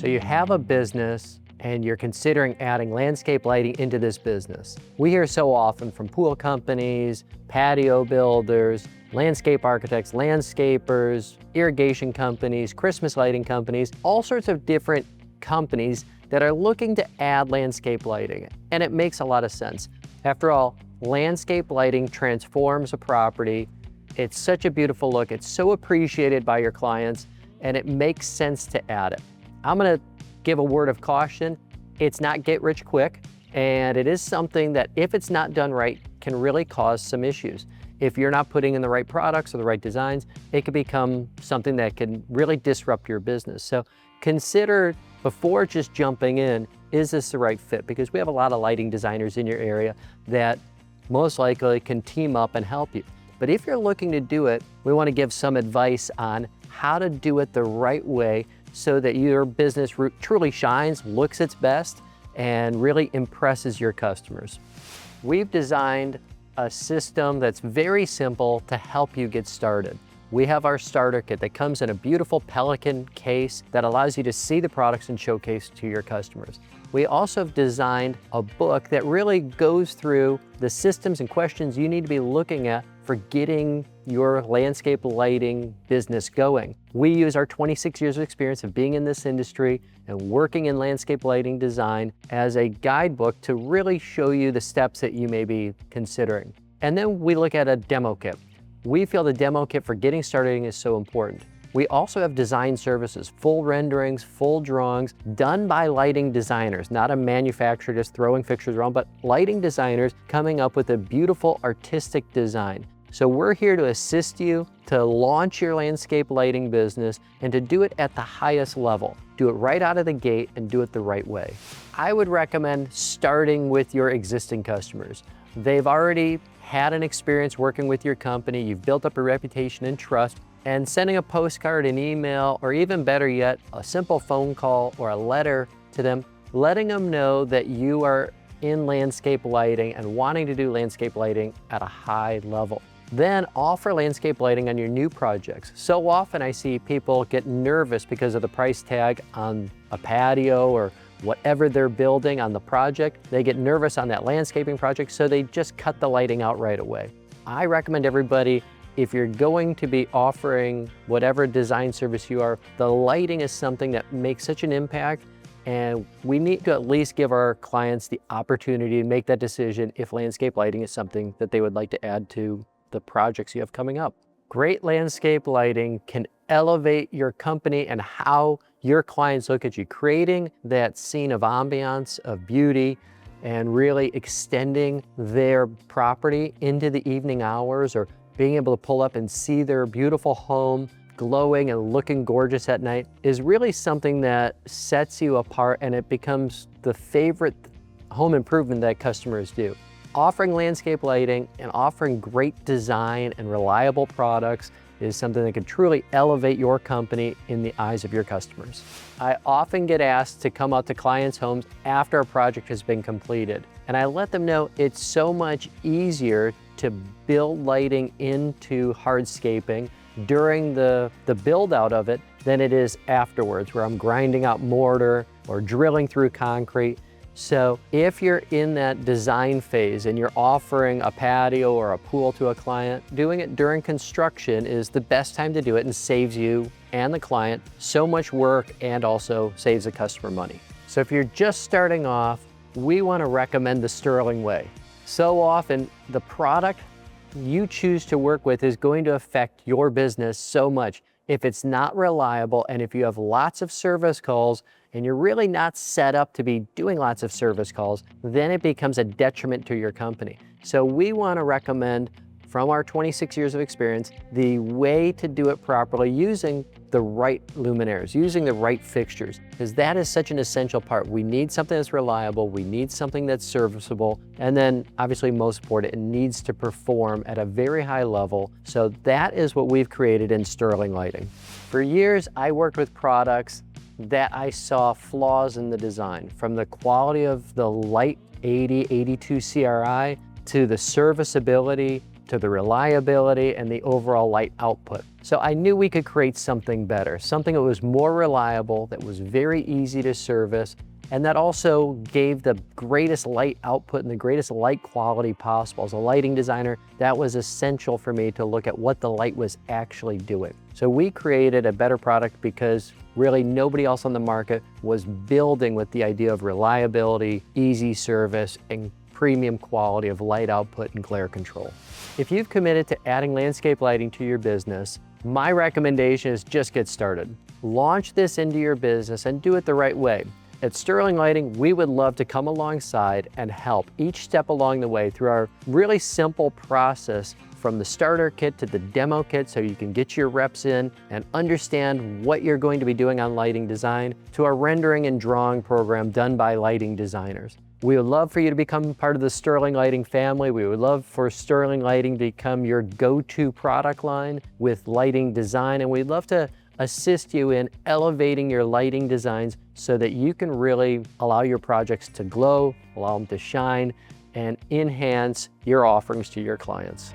So you have a business and you're considering adding landscape lighting into this business. We hear so often from pool companies, patio builders, landscape architects, landscapers, irrigation companies, Christmas lighting companies, all sorts of different companies that are looking to add landscape lighting. And it makes a lot of sense. After all, landscape lighting transforms a property. It's such a beautiful look. It's so appreciated by your clients, and it makes sense to add it. I'm gonna give a word of caution. It's not get rich quick, and it is something that if it's not done right, can really cause some issues. If you're not putting in the right products or the right designs, it could become something that can really disrupt your business. So consider before just jumping in, is this the right fit? Because we have a lot of lighting designers in your area that most likely can team up and help you. But if you're looking to do it, we want to give some advice on how to do it the right way so that your business truly shines, looks its best, and really impresses your customers. We've designed a system that's very simple to help you get started. We have our starter kit that comes in a beautiful Pelican case that allows you to see the products and showcase to your customers. We also have designed a book that really goes through the systems and questions you need to be looking at for getting your landscape lighting business going. We use our 26 years of experience of being in this industry and working in landscape lighting design as a guidebook to really show you the steps that you may be considering. And then we look at a demo kit. We feel the demo kit for getting started is so important. We also have design services, full renderings, full drawings, done by lighting designers, not a manufacturer just throwing fixtures around, but lighting designers coming up with a beautiful artistic design. So we're here to assist you to launch your landscape lighting business and to do it at the highest level. Do it right out of the gate and do it the right way. I would recommend starting with your existing customers. They've already had an experience working with your company, you've built up a reputation and trust, and sending a postcard, an email, or even better yet, a simple phone call or a letter to them, letting them know that you are in landscape lighting and wanting to do landscape lighting at a high level. Then offer landscape lighting on your new projects. So often I see people get nervous because of the price tag on a patio or whatever they're building on the project. They get nervous on that landscaping project, so they just cut the lighting out right away. I recommend everybody, if you're going to be offering whatever design service you are, the lighting is something that makes such an impact, and we need to at least give our clients the opportunity to make that decision if landscape lighting is something that they would like to add to the projects you have coming up. Great landscape lighting can elevate your company and how your clients look at you, creating that scene of ambiance, of beauty, and really extending their property into the evening hours, or being able to pull up and see their beautiful home glowing and looking gorgeous at night is really something that sets you apart, and it becomes the favorite home improvement that customers do. Offering landscape lighting and offering great design and reliable products is something that can truly elevate your company in the eyes of your customers. I often get asked to come out to clients' homes after a project has been completed, and I let them know it's so much easier to build lighting into hardscaping during the build out of it than it is afterwards, where I'm grinding out mortar or drilling through concrete. So if you're in that design phase and you're offering a patio or a pool to a client, doing it during construction is the best time to do it and saves you and the client so much work and also saves the customer money. So if you're just starting off, we want to recommend the Sterling way. So often the product you choose to work with is going to affect your business so much. If it's not reliable and if you have lots of service calls and you're really not set up to be doing lots of service calls, then it becomes a detriment to your company. So we want to recommend, from our 26 years of experience, the way to do it properly using the right luminaires, using the right fixtures, because that is such an essential part. We need something that's reliable, we need something that's serviceable, and then obviously most important, it needs to perform at a very high level. So that is what we've created in Sterling Lighting. For years, I worked with products that I saw flaws in the design, from the quality of the light 80, 82 CRI, to the serviceability, to the reliability and the overall light output. So I knew we could create something better, something that was more reliable, that was very easy to service, and that also gave the greatest light output and the greatest light quality possible. As a lighting designer, that was essential for me to look at what the light was actually doing. So we created a better product because really nobody else on the market was building with the idea of reliability, easy service, and premium quality of light output and glare control. If you've committed to adding landscape lighting to your business, my recommendation is just get started. Launch this into your business and do it the right way. At Sterling Lighting, we would love to come alongside and help each step along the way through our really simple process from the starter kit to the demo kit so you can get your reps in and understand what you're going to be doing on lighting design, to our rendering and drawing program done by lighting designers. We would love for you to become part of the Sterling Lighting family. We would love for Sterling Lighting to become your go-to product line with lighting design, and we'd love to assist you in elevating your lighting designs so that you can really allow your projects to glow, allow them to shine, and enhance your offerings to your clients.